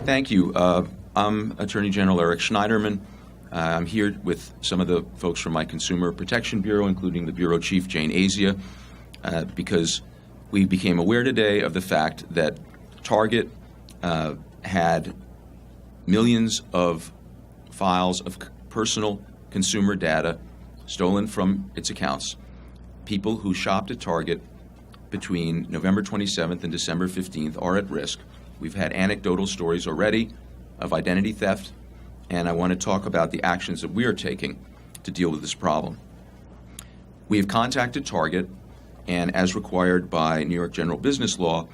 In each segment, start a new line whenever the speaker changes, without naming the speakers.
Thank you. I'm Attorney General Eric Schneiderman. I'm here with some of the folks from my Consumer Protection Bureau, including the Bureau Chief, Jane Asia, because we became aware today of the fact that Target had millions of files of personal consumer data stolen from its accounts. People who shopped at Target between November 27th and December 15th are at risk. We've had anecdotal stories already of identity theft, and I want to talk about the actions that we are taking to deal with this problem. We have contacted Target, and as required by New York general business law,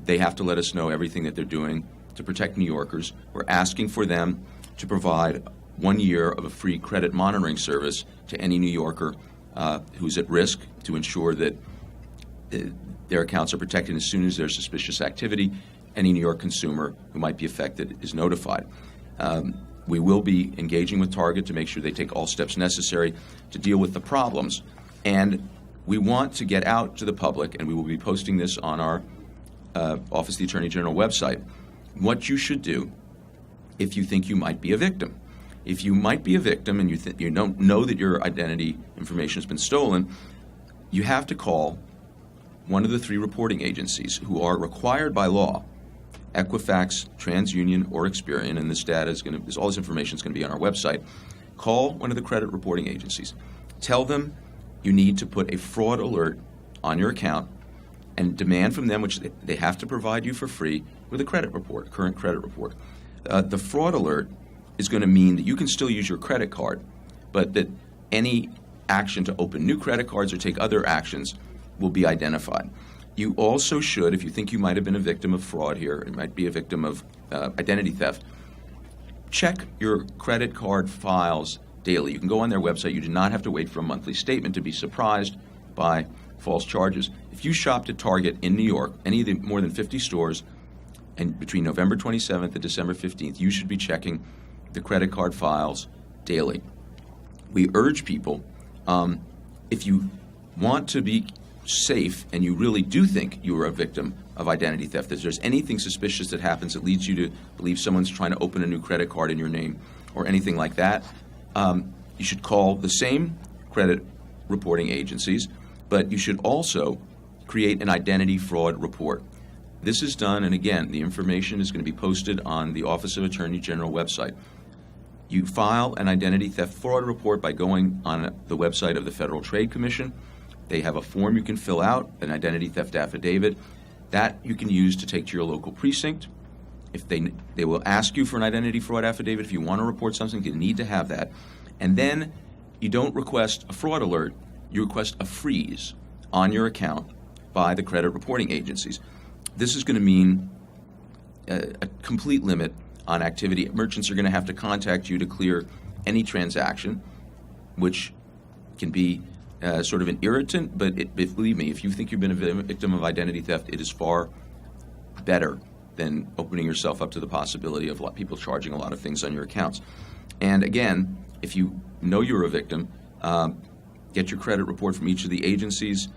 they have to let us know everything that they're doing to protect New Yorkers. We're asking for them to provide 1 year of a free credit monitoring service to any New Yorker who's at risk, to ensure that their accounts are protected as soon as there's suspicious activity. Any New York consumer who might be affected is notified. We will be engaging with Target to make sure they take all steps necessary to deal with the problems. And we want to get out to the public, and we will be posting this on our Office of the Attorney General website, what you should do if you think you might be a victim. If you might be a victim and you don't know that your identity information has been stolen, you have to call one of the 3 reporting agencies who are required by law: Equifax, TransUnion, or Experian, and this data all this information is going to be on our website. Call one of the credit reporting agencies. Tell them you need to put a fraud alert on your account and demand from them, which they have to provide you for free, with a credit report, current credit report. The fraud alert is going to mean that you can still use your credit card, but that any action to open new credit cards or take other actions will be identified. You also should, if you think you might have been a victim of fraud here, it might be a victim of identity theft, check your credit card files daily. You can go on their website. You do not have to wait for a monthly statement to be surprised by false charges. If you shopped at Target in New York, any of the more than 50 stores, and between November 27th and December 15th, you should be checking the credit card files daily. We urge people, if you want to be safe and you really do think you are a victim of identity theft, if there's anything suspicious that happens that leads you to believe someone's trying to open a new credit card in your name or anything like that, you should call the same credit reporting agencies, but you should also create an identity fraud report. This is done, and again, the information is going to be posted on the Office of Attorney General website. You file an identity theft fraud report by going on the website of the Federal Trade Commission. They have a form you can fill out, an identity theft affidavit, that you can use to take to your local precinct. If they will ask you for an identity fraud affidavit if you want to report something, you need to have that. And then you don't request a fraud alert, you request a freeze on your account by the credit reporting agencies. This is going to mean a complete limit on activity. Merchants are going to have to contact you to clear any transaction, which can be sort of an irritant, but believe me, if you think you've been a victim of identity theft, it is far better than opening yourself up to the possibility of people charging a lot of things on your accounts. And again, if you know you're a victim, get your credit report from each of the agencies,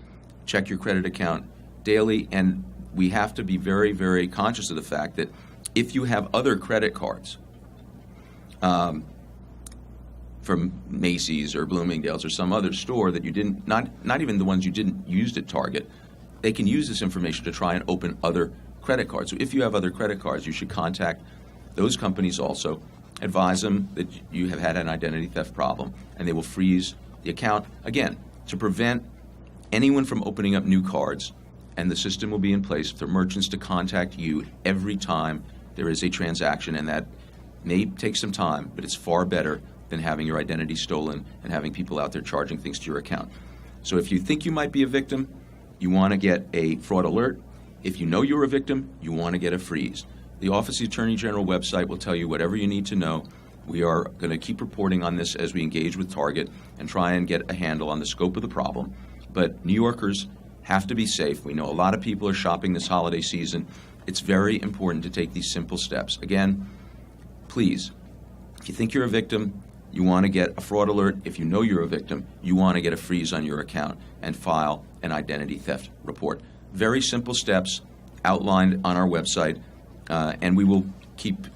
check your credit account daily, and we have to be very, very conscious of the fact that if you have other credit cards from Macy's or Bloomingdale's or some other store that you didn't, not even the ones you didn't use at Target, they can use this information to try and open other credit cards. So if you have other credit cards, you should contact those companies also, advise them that you have had an identity theft problem, and they will freeze the account, again, to prevent anyone from opening up new cards. And the system will be in place for merchants to contact you every time there is a transaction, and that may take some time, but it's far better than having your identity stolen and having people out there charging things to your account. So if you think you might be a victim, you want to get a fraud alert. If you know you're a victim, you want to get a freeze. The Office of the Attorney General website will tell you whatever you need to know. We are going to keep reporting on this as we engage with Target and try and get a handle on the scope of the problem. But New Yorkers have to be safe. We know a lot of people are shopping this holiday season. It's very important to take these simple steps. Again, please, if you think you're a victim, you want to get a fraud alert. If you know you're a victim, you want to get a freeze on your account and file an identity theft report. Very simple steps outlined on our website, and we will keep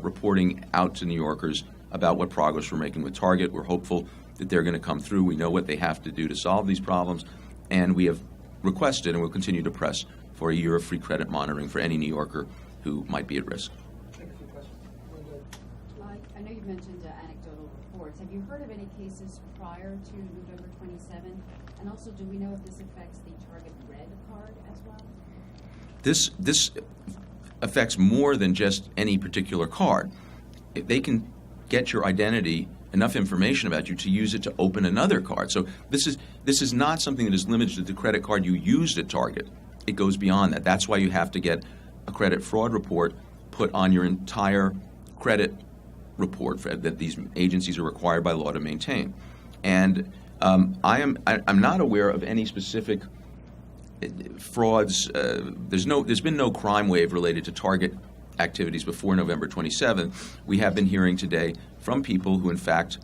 reporting out to New Yorkers about what progress we're making with Target. We're hopeful that they're going to come through. We know what they have to do to solve these problems, and we have requested and will continue to press for a year of free credit monitoring for any New Yorker who might be at risk.
I know you've mentioned anecdotal reports. Have you heard of any cases prior to November 27th? And also, do we know if this affects the Target Red card as well?
This affects more than just any particular card. If they can get your identity, enough information about you to use it to open another card. So this is not something that is limited to the credit card you used at Target. It goes beyond that. That's why you have to get a credit fraud report put on your entire credit report that these agencies are required by law to maintain. And I'm not aware of any specific frauds. There's been no crime wave related to Target activities before November 27th. We have been hearing today from people who, in fact,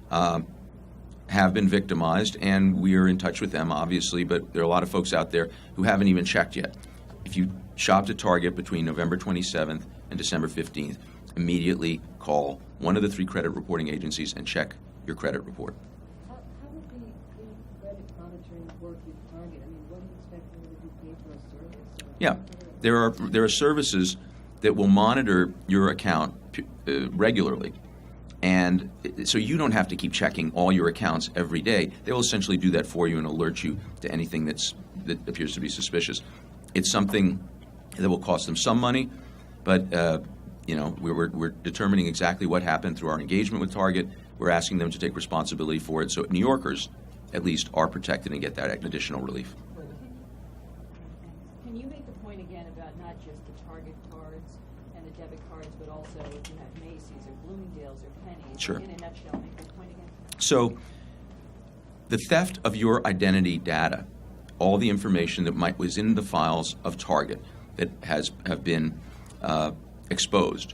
have been victimized, and we are in touch with them, obviously, but there are a lot of folks out there who haven't even checked yet. If you shopped at Target between November 27th and December 15th, immediately call one of the 3 credit reporting agencies and check your credit report.
How would the credit monitoring work with Target? I mean, what do you expect them to be paid for a service?
Yeah, there are services that will monitor your account regularly, and so you don't have to keep checking all your accounts every day. They will essentially do that for you and alert you to anything that appears to be suspicious. It's something that will cost them some money, but we're determining exactly what happened through our engagement with Target. We're asking them to take responsibility for it, so New Yorkers, at least, are protected and get that additional relief.
Can you make the point again about not just the Target cards and the debit cards, but also if you have Macy's or Bloomingdale's or Penny's?
Sure.
In a nutshell, make that point again.
So the theft of your identity data, all the information that was in the files of Target that have been exposed,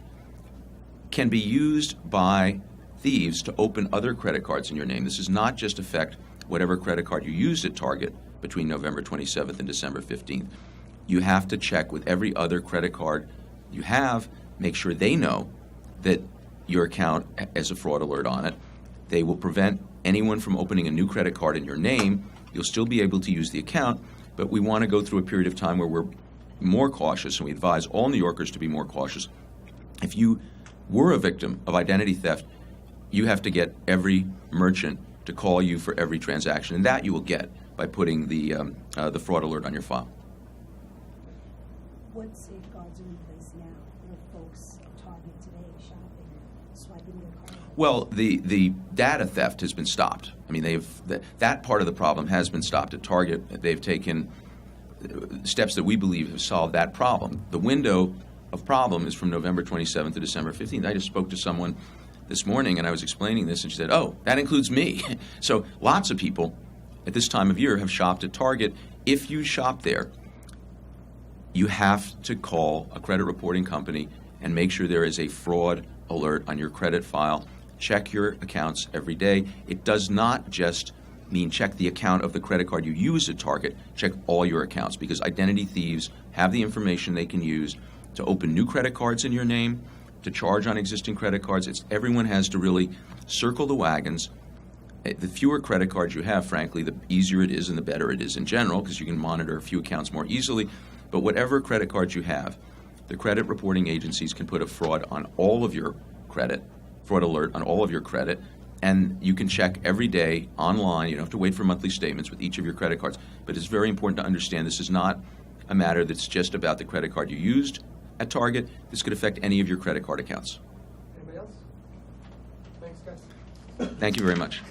can be used by thieves to open other credit cards in your name. This does not just affect whatever credit card you used at Target between November 27th and December 15th. You have to check with every other credit card you have, make sure they know that your account has a fraud alert on it. They will prevent anyone from opening a new credit card in your name. You'll still be able to use the account, but we want to go through a period of time where we're more cautious, and we advise all New Yorkers to be more cautious. If you were a victim of identity theft, you have to get every merchant to call you for every transaction, and that you will get by putting the fraud alert on your file.
What safeguards are in place now for folks at Target today shopping, swiping their card?
Well, the data theft has been stopped. I mean, that part of the problem has been stopped at Target. They've taken steps that we believe have solved that problem. The window of problem is from November 27th to December 15th. I just spoke to someone this morning, and I was explaining this, and she said, "Oh, that includes me." So lots of people at this time of year have shopped at Target. If you shop there, you have to call a credit reporting company and make sure there is a fraud alert on your credit file. Check your accounts every day. It does not just mean check the account of the credit card you use at Target. Check all your accounts, because identity thieves have the information they can use to open new credit cards in your name, to charge on existing credit cards. Everyone has to really circle the wagons. The fewer credit cards you have, frankly, the easier it is and the better it is in general, because you can monitor a few accounts more easily. But whatever credit cards you have, the credit reporting agencies can put a fraud on all of your credit, fraud alert on all of your credit, and you can check every day online. You don't have to wait for monthly statements with each of your credit cards. But it's very important to understand this is not a matter that's just about the credit card you used at Target. This could affect any of your credit card accounts.
Anybody else? Thanks, guys.
Thank you very much.